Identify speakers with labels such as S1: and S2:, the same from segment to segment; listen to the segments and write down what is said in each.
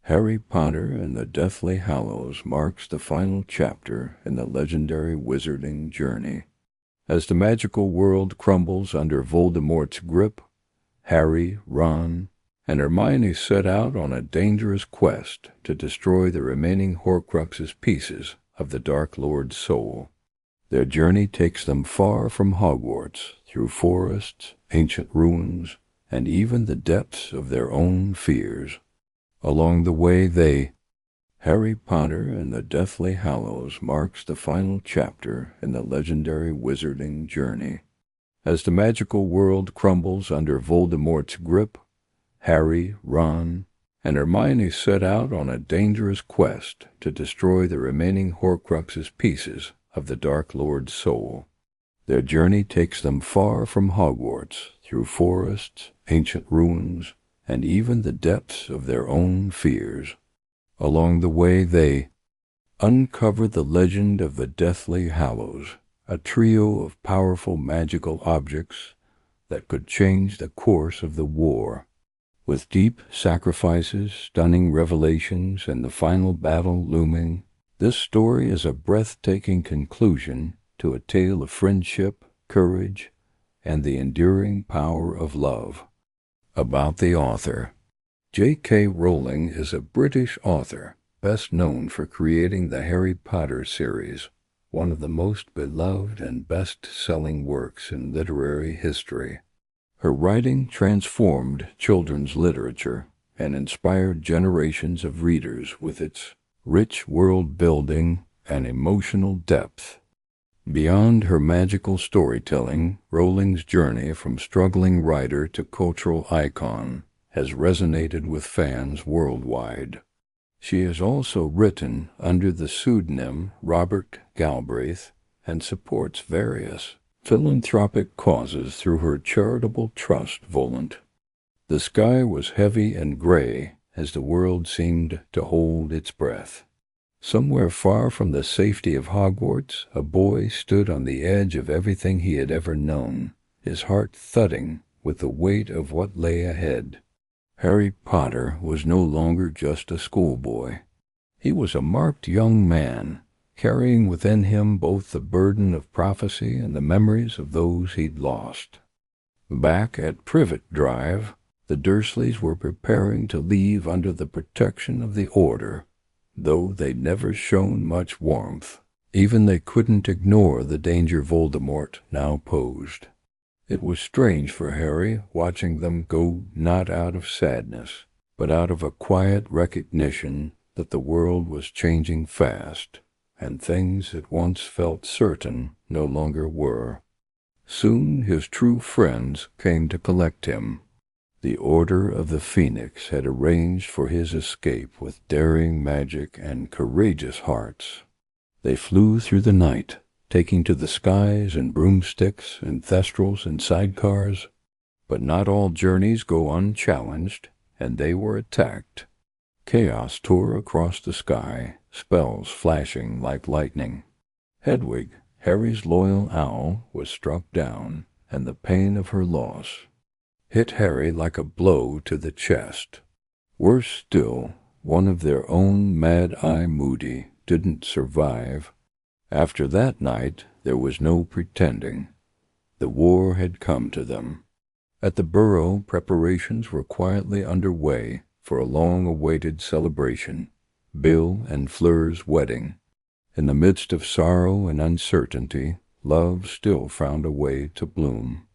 S1: Harry Potter and the Deathly Hallows marks the final chapter in the legendary wizarding journey. As the magical world crumbles under Voldemort's grip, Harry, Ron, and Hermione set out on a dangerous quest to destroy the remaining Horcruxes pieces of the Dark Lord's soul. Their journey takes them far from Hogwarts, through forests, ancient ruins, and even the depths of their own fears. Along the way Harry Potter and the Deathly Hallows marks the final chapter in the legendary wizarding journey. As the magical world crumbles under Voldemort's grip, Harry, Ron, and Hermione set out on a dangerous quest to destroy the remaining Horcruxes pieces of the Dark Lord's soul. Their journey takes them far from Hogwarts, through forests, ancient ruins, and even the depths of their own fears. Along the way they uncover the legend of the Deathly Hallows, a trio of powerful magical objects that could change the course of the war. With deep sacrifices, stunning revelations, and the final battle looming, this story is a breathtaking conclusion to a tale of friendship, courage, and the enduring power of love. About the author. J.K. Rowling is a British author, best known for creating the Harry Potter series, one of the most beloved and best-selling works in literary history. Her writing transformed children's literature and inspired generations of readers with its rich world-building and emotional depth. Beyond her magical storytelling, Rowling's journey from struggling writer to cultural icon has resonated with fans worldwide. She has also written under the pseudonym Robert Galbraith and supports various philanthropic causes through her charitable trust Volant. The sky was heavy and gray as the world seemed to hold its breath. Somewhere far from the safety of Hogwarts, a boy stood on the edge of everything he had ever known, his heart thudding with the weight of what lay ahead. Harry Potter was no longer just a schoolboy. He was a marked young man, carrying within him both the burden of prophecy and the memories of those he'd lost. Back at Privet Drive, the Dursleys were preparing to leave under the protection of the Order, though they'd never shown much warmth. Even they couldn't ignore the danger Voldemort now posed. It was strange for Harry watching them go not out of sadness, but out of a quiet recognition that the world was changing fast, and things that once felt certain no longer were. Soon his true friends came to collect him. The Order of the Phoenix had arranged for his escape with daring magic and courageous hearts. They flew through the night, taking to the skies in broomsticks and thestrals and sidecars. But not all journeys go unchallenged, and they were attacked. Chaos tore across the sky, spells flashing like lightning. Hedwig, Harry's loyal owl, was struck down, and the pain of her loss hit Harry like a blow to the chest. Worse still, one of their own Mad-Eye Moody didn't survive. After that night, there was no pretending. The war had come to them. At the Burrow, preparations were quietly underway for a long-awaited celebration, Bill and Fleur's wedding. In the midst of sorrow and uncertainty, love still found a way to bloom.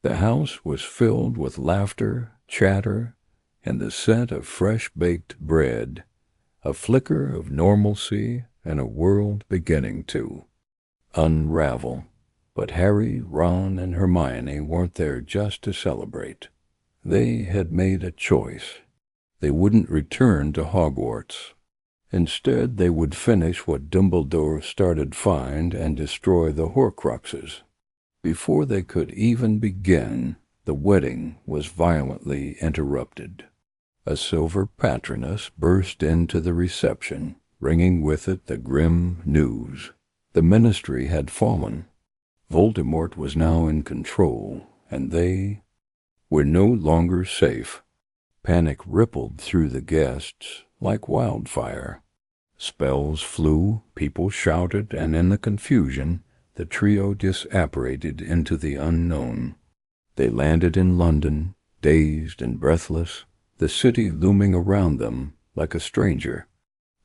S1: The house was filled with laughter, chatter, and the scent of fresh-baked bread, a flicker of normalcy and a world beginning to unravel. But Harry, Ron, and Hermione weren't there just to celebrate. They had made a choice. They wouldn't return to Hogwarts. Instead, they would finish what Dumbledore started, find and destroy the Horcruxes. Before they could even begin, the wedding was violently interrupted. A silver patroness burst into the reception, bringing with it the grim news. The Ministry had fallen. Voldemort was now in control, and they were no longer safe. Panic rippled through the guests, like wildfire. Spells flew, people shouted, and in the confusion, the trio disapparated into the unknown. They landed in London, dazed and breathless, the city looming around them like a stranger.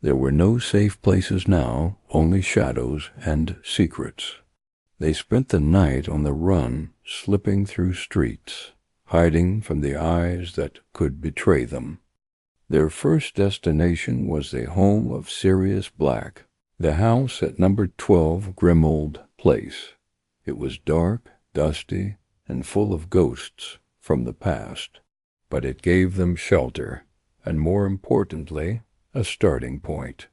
S1: There were no safe places now, only shadows and secrets. They spent the night on the run, slipping through streets, hiding from the eyes that could betray them. Their first destination was the home of Sirius Black, the house at number 12 Grimold Place. It was dark, dusty, and full of ghosts from the past, but it gave them shelter, and more importantly, a starting point.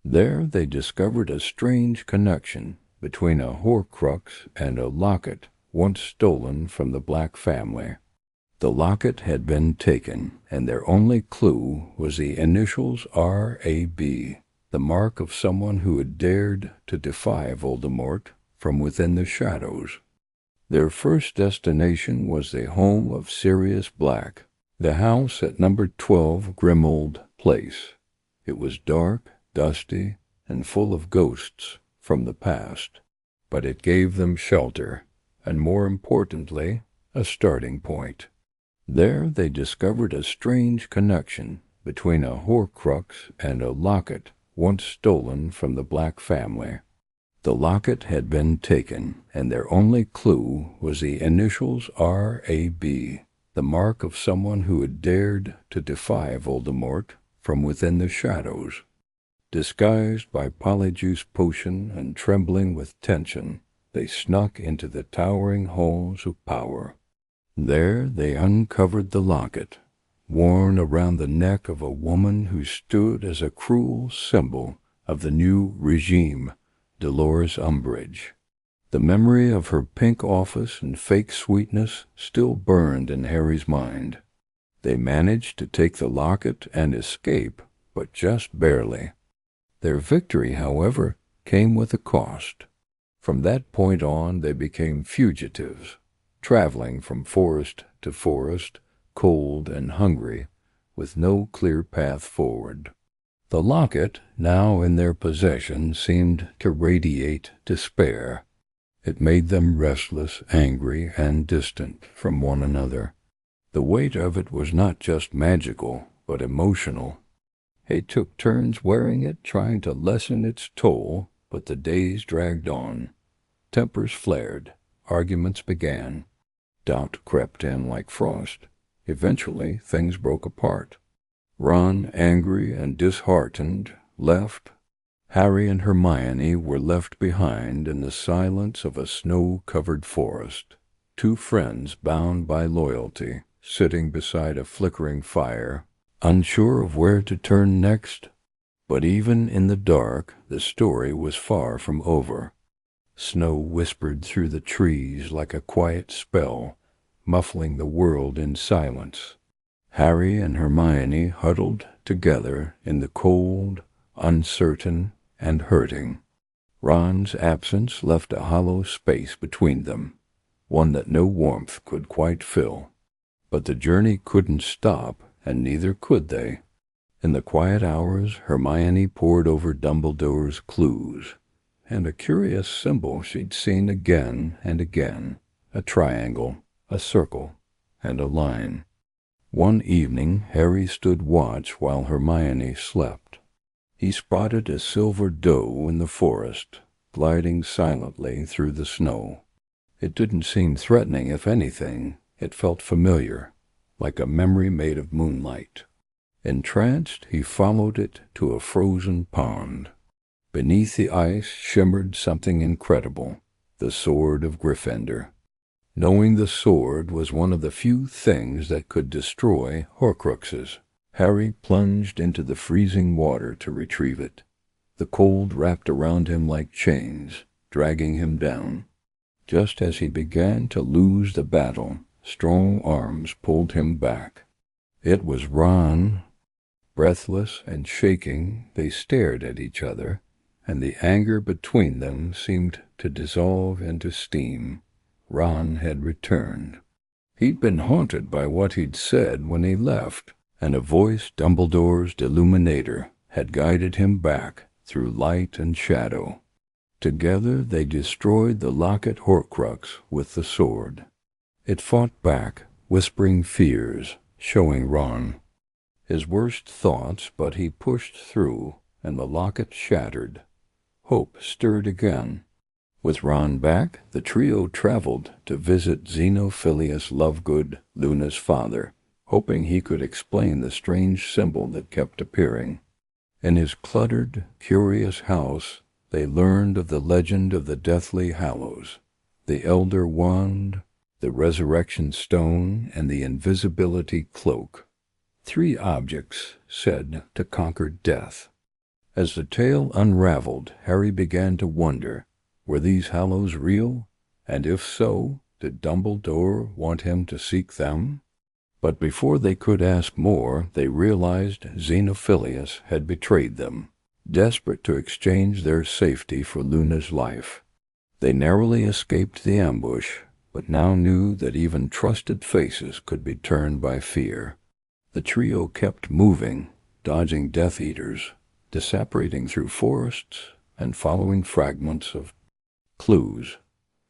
S1: There they discovered a strange connection between a Horcrux and a locket once stolen from the Black family. The locket had been taken, and their only clue was the initials R.A.B., the mark of someone who had dared to defy Voldemort from within the shadows. Their first destination was the home of Sirius Black, the house at number 12 Grimold Place. It was dark, dusty, and full of ghosts from the past, but it gave them shelter, and more importantly, a starting point. There they discovered a strange connection between a Horcrux and a locket once stolen from the Black family. The locket had been taken, and their only clue was the initials R.A.B., the mark of someone who had dared to defy Voldemort from within the shadows. Disguised by Polyjuice Potion and trembling with tension, they snuck into the towering halls of power. There they uncovered the locket, worn around the neck of a woman who stood as a cruel symbol of the new regime, Dolores Umbridge. The memory of her pink office and fake sweetness still burned in Harry's mind. They managed to take the locket and escape, but just barely. Their victory, however, came with a cost. From that point on, they became fugitives, traveling from forest to forest, cold and hungry, with no clear path forward. The locket, now in their possession, seemed to radiate despair. It made them restless, angry, and distant from one another. The weight of it was not just magical, but emotional. They took turns wearing it, trying to lessen its toll, but the days dragged on. Tempers flared, arguments began. Doubt crept in like frost. Eventually, things broke apart. Ron, angry and disheartened, left. Harry and Hermione were left behind in the silence of a snow-covered forest. Two friends bound by loyalty, sitting beside a flickering fire, unsure of where to turn next. But even in the dark, the story was far from over. Snow whispered through the trees like a quiet spell, muffling the world in silence. Harry and Hermione huddled together in the cold, uncertain, and hurting. Ron's absence left a hollow space between them, one that no warmth could quite fill. But the journey couldn't stop, and neither could they. In the quiet hours, Hermione pored over Dumbledore's clues, and a curious symbol she'd seen again and again, a triangle, a circle, and a line. One evening, Harry stood watch while Hermione slept. He spotted a silver doe in the forest, gliding silently through the snow. It didn't seem threatening, if anything. It felt familiar, like a memory made of moonlight. Entranced, he followed it to a frozen pond. Beneath the ice shimmered something incredible, the sword of Gryffindor. Knowing the sword was one of the few things that could destroy Horcruxes, Harry plunged into the freezing water to retrieve it. The cold wrapped around him like chains, dragging him down. Just as he began to lose the battle, strong arms pulled him back. It was Ron. Breathless and shaking, they stared at each other, and the anger between them seemed to dissolve into steam. Ron had returned. He'd been haunted by what he'd said when he left, and a voice, Dumbledore's Deluminator, had guided him back through light and shadow. Together they destroyed the Locket Horcrux with the sword. It fought back, whispering fears, showing Ron his worst thoughts, but he pushed through, and the locket shattered. Hope stirred again. With Ron back, the trio traveled to visit Xenophilius Lovegood, Luna's father, hoping he could explain the strange symbol that kept appearing. In his cluttered, curious house, they learned of the legend of the Deathly Hallows, the Elder Wand, the Resurrection Stone, and the Invisibility Cloak. 3 objects said to conquer death. As the tale unraveled, Harry began to wonder, were these Hallows real? And if so, did Dumbledore want him to seek them? But before they could ask more, they realized Xenophilius had betrayed them, desperate to exchange their safety for Luna's life. They narrowly escaped the ambush, but now knew that even trusted faces could be turned by fear. The trio kept moving, dodging Death Eaters, disapparating through forests, and following fragments of clues.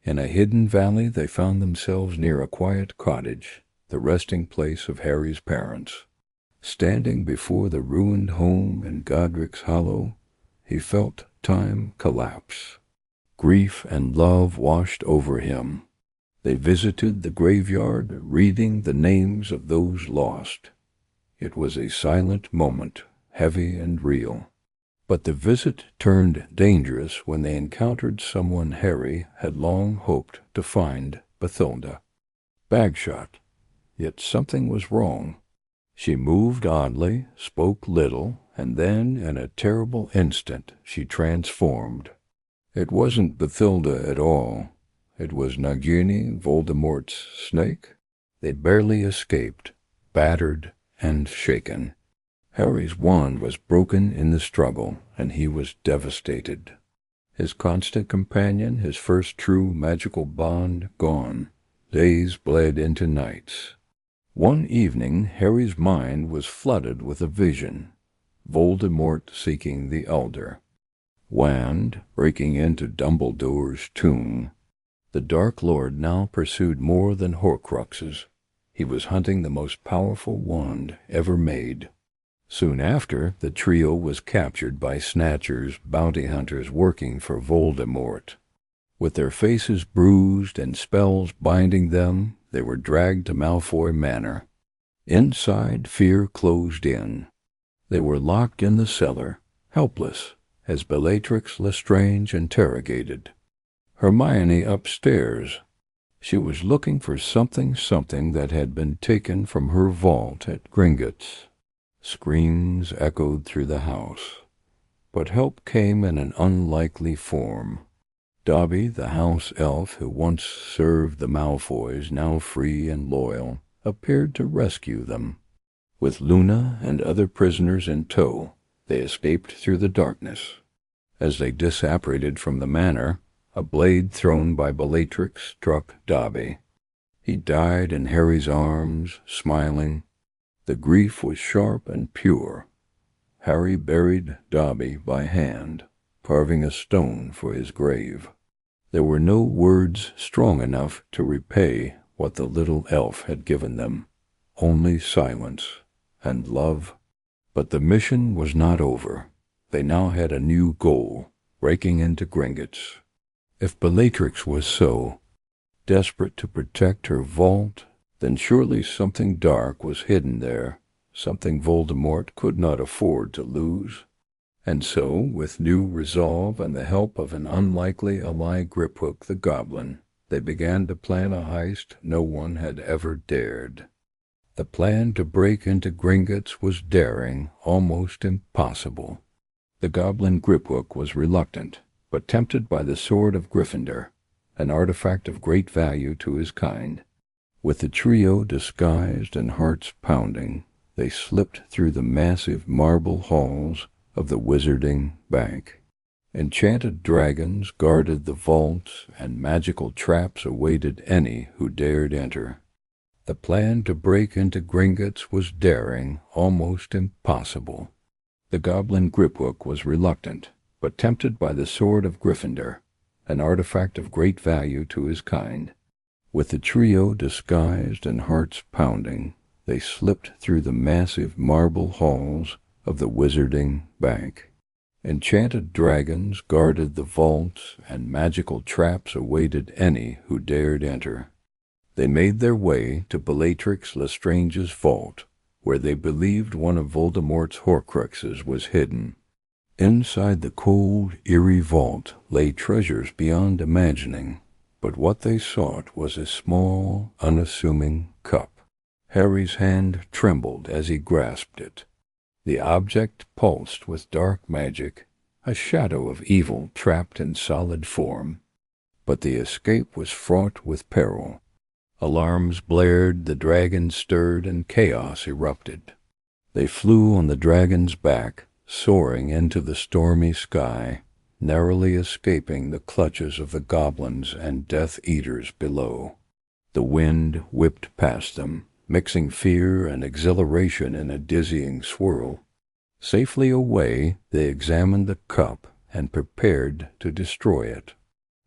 S1: In a hidden valley they found themselves near a quiet cottage, the resting place of Harry's parents. Standing before the ruined home in Godric's Hollow, he felt time collapse. Grief and love washed over him. They visited the graveyard, reading the names of those lost. It was a silent moment, heavy and real. But the visit turned dangerous when they encountered someone Harry had long hoped to find, Bathilda. Bagshot. Yet something was wrong. She moved oddly, spoke little, and then, in a terrible instant, she transformed. It wasn't Bathilda at all. It was Nagini, Voldemort's snake. They barely escaped, battered and shaken. Harry's wand was broken in the struggle, and he was devastated. His constant companion, his first true magical bond, gone. Days bled into nights. One evening, Harry's mind was flooded with a vision. Voldemort seeking the Elder. Wand breaking into Dumbledore's tomb. The Dark Lord now pursued more than Horcruxes. He was hunting the most powerful wand ever made. Soon after, the trio was captured by Snatchers, bounty hunters working for Voldemort. With their faces bruised and spells binding them, they were dragged to Malfoy Manor. Inside, fear closed in. They were locked in the cellar, helpless, as Bellatrix Lestrange interrogated. Hermione upstairs. She was looking for something that had been taken from her vault at Gringotts. Screams echoed through the house, but help came in an unlikely form. Dobby, the house elf who once served the Malfoys, now free and loyal, appeared to rescue them. With Luna and other prisoners in tow, they escaped through the darkness. As they disapparated from the manor, a blade thrown by Bellatrix struck Dobby. He died in Harry's arms, smiling. The grief was sharp and pure. Harry buried Dobby by hand, carving a stone for his grave. There were no words strong enough to repay what the little elf had given them, only silence and love. But the mission was not over. They now had a new goal, breaking into Gringotts. If Bellatrix was so desperate to protect her vault, then surely something dark was hidden there, something Voldemort could not afford to lose. And so, with new resolve and the help of an unlikely ally Griphook the Goblin, they began to plan a heist no one had ever dared. The plan to break into Gringotts was daring, almost impossible. The Goblin Griphook was reluctant, but tempted by the Sword of Gryffindor, an artifact of great value to his kind. With the trio disguised and hearts pounding, they slipped through the massive marble halls of the Wizarding Bank. Enchanted dragons guarded the vaults, and magical traps awaited any who dared enter. The plan to break into Gringotts was daring, almost impossible. The goblin Griphook was reluctant, but tempted by the sword of Gryffindor, an artifact of great value to his kind. With the trio disguised and hearts pounding, they slipped through the massive marble halls of the Wizarding Bank. Enchanted dragons guarded the vaults, and magical traps awaited any who dared enter. They made their way to Bellatrix Lestrange's vault, where they believed one of Voldemort's Horcruxes was hidden. Inside the cold, eerie vault lay treasures beyond imagining, but what they sought was a small, unassuming cup. Harry's hand trembled as he grasped it. The object pulsed with dark magic, a shadow of evil trapped in solid form. But the escape was fraught with peril. Alarms blared, the dragons stirred, and chaos erupted. They flew on the dragon's back, soaring into the stormy sky, narrowly escaping the clutches of the goblins and Death Eaters below. The wind whipped past them, mixing fear and exhilaration in a dizzying swirl. Safely away, they examined the cup and prepared to destroy it.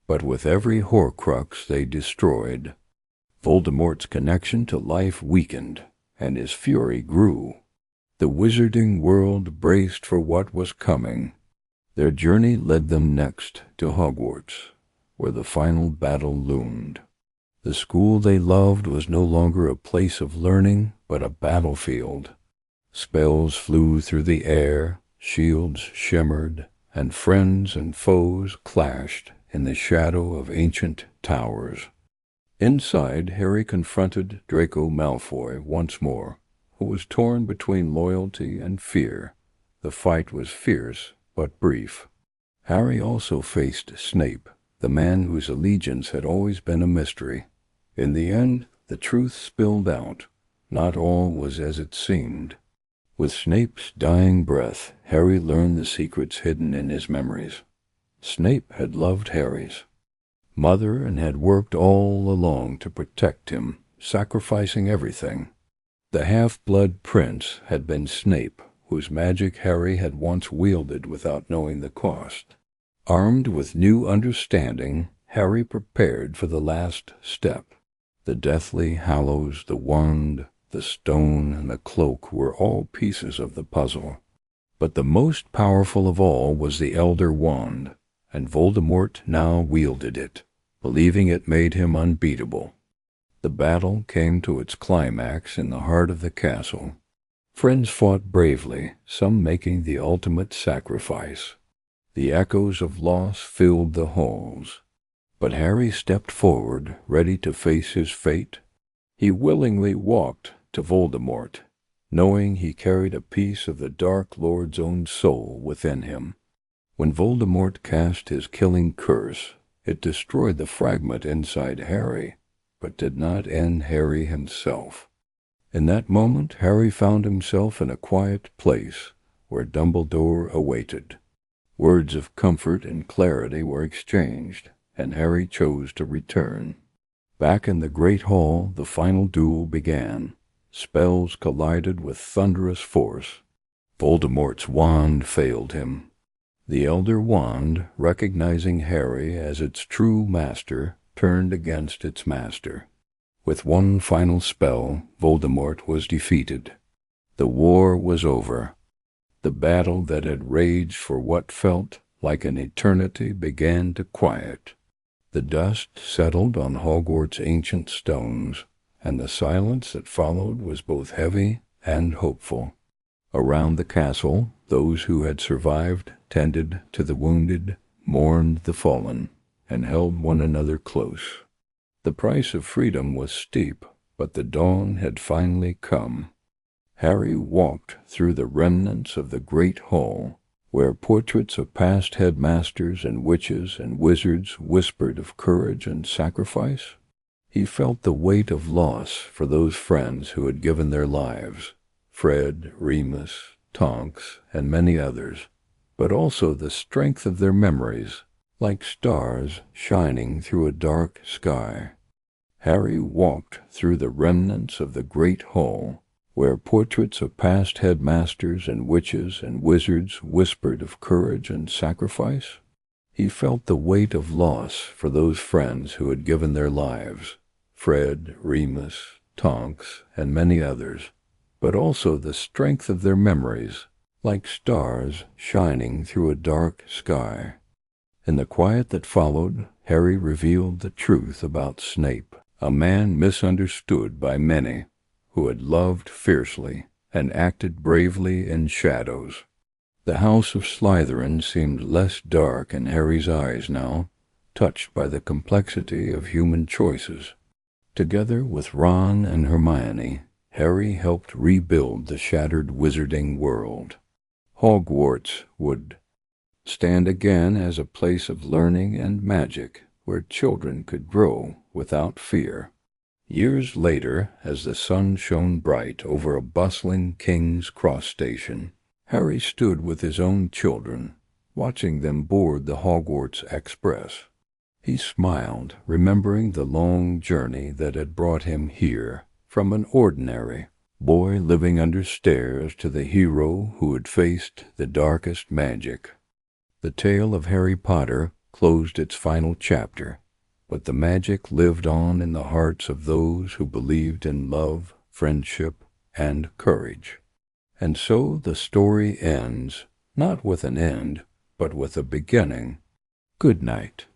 S1: But with every Horcrux they destroyed, Voldemort's connection to life weakened, and his fury grew. The wizarding world braced for what was coming. Their journey led them next to Hogwarts, where the final battle loomed. The school they loved was no longer a place of learning, but a battlefield. Spells flew through the air, shields shimmered, and friends and foes clashed in the shadow of ancient towers. Inside, Harry confronted Draco Malfoy once more, who was torn between loyalty and fear. The fight was fierce, but brief. Harry also faced Snape, the man whose allegiance had always been a mystery. In the end, the truth spilled out. Not all was as it seemed. With Snape's dying breath, Harry learned the secrets hidden in his memories. Snape had loved Harry's mother and had worked all along to protect him, sacrificing everything. The half-blood prince had been Snape, whose magic Harry had once wielded without knowing the cost. Armed with new understanding, Harry prepared for the last step. The Deathly Hallows, the wand, the stone, and the cloak were all pieces of the puzzle. But the most powerful of all was the Elder Wand, and Voldemort now wielded it, believing it made him unbeatable. The battle came to its climax in the heart of the castle. Friends fought bravely, some making the ultimate sacrifice. The echoes of loss filled the halls. But Harry stepped forward, ready to face his fate. He willingly walked to Voldemort, knowing he carried a piece of the Dark Lord's own soul within him. When Voldemort cast his killing curse, it destroyed the fragment inside Harry, but did not end Harry himself. In that moment, Harry found himself in a quiet place where Dumbledore awaited. Words of comfort and clarity were exchanged, and Harry chose to return. Back in the Great Hall, the final duel began. Spells collided with thunderous force. Voldemort's wand failed him. The Elder Wand, recognizing Harry as its true master, turned against its master. With one final spell, Voldemort was defeated. The war was over. The battle that had raged for what felt like an eternity began to quiet. The dust settled on Hogwarts' ancient stones, and the silence that followed was both heavy and hopeful. Around the castle, those who had survived tended to the wounded, mourned the fallen, and held one another close. The price of freedom was steep, but the dawn had finally come. Harry walked through the remnants of the great hall, where portraits of past headmasters and witches and wizards whispered of courage and sacrifice. He felt the weight of loss for those friends who had given their lives, Fred, Remus, Tonks, and many others, but also the strength of their memories, like stars shining through a dark sky. Harry walked through the remnants of the great hall, where portraits of past headmasters and witches and wizards whispered of courage and sacrifice. He felt the weight of loss for those friends who had given their lives, Fred, Remus, Tonks, and many others, but also the strength of their memories, like stars shining through a dark sky. In the quiet that followed, Harry revealed the truth about Snape, a man misunderstood by many, who had loved fiercely and acted bravely in shadows. The house of Slytherin seemed less dark in Harry's eyes now, touched by the complexity of human choices. Together with Ron and Hermione, Harry helped rebuild the shattered wizarding world. Hogwarts would stand again as a place of learning and magic, where children could grow without fear. Years later, as the sun shone bright over a bustling King's Cross station, Harry stood with his own children, watching them board the Hogwarts Express. He smiled, remembering the long journey that had brought him here, from an ordinary boy living under stairs to the hero who had faced the darkest magic. The tale of Harry Potter closed its final chapter, but the magic lived on in the hearts of those who believed in love, friendship, and courage. And so the story ends, not with an end, but with a beginning. Good night.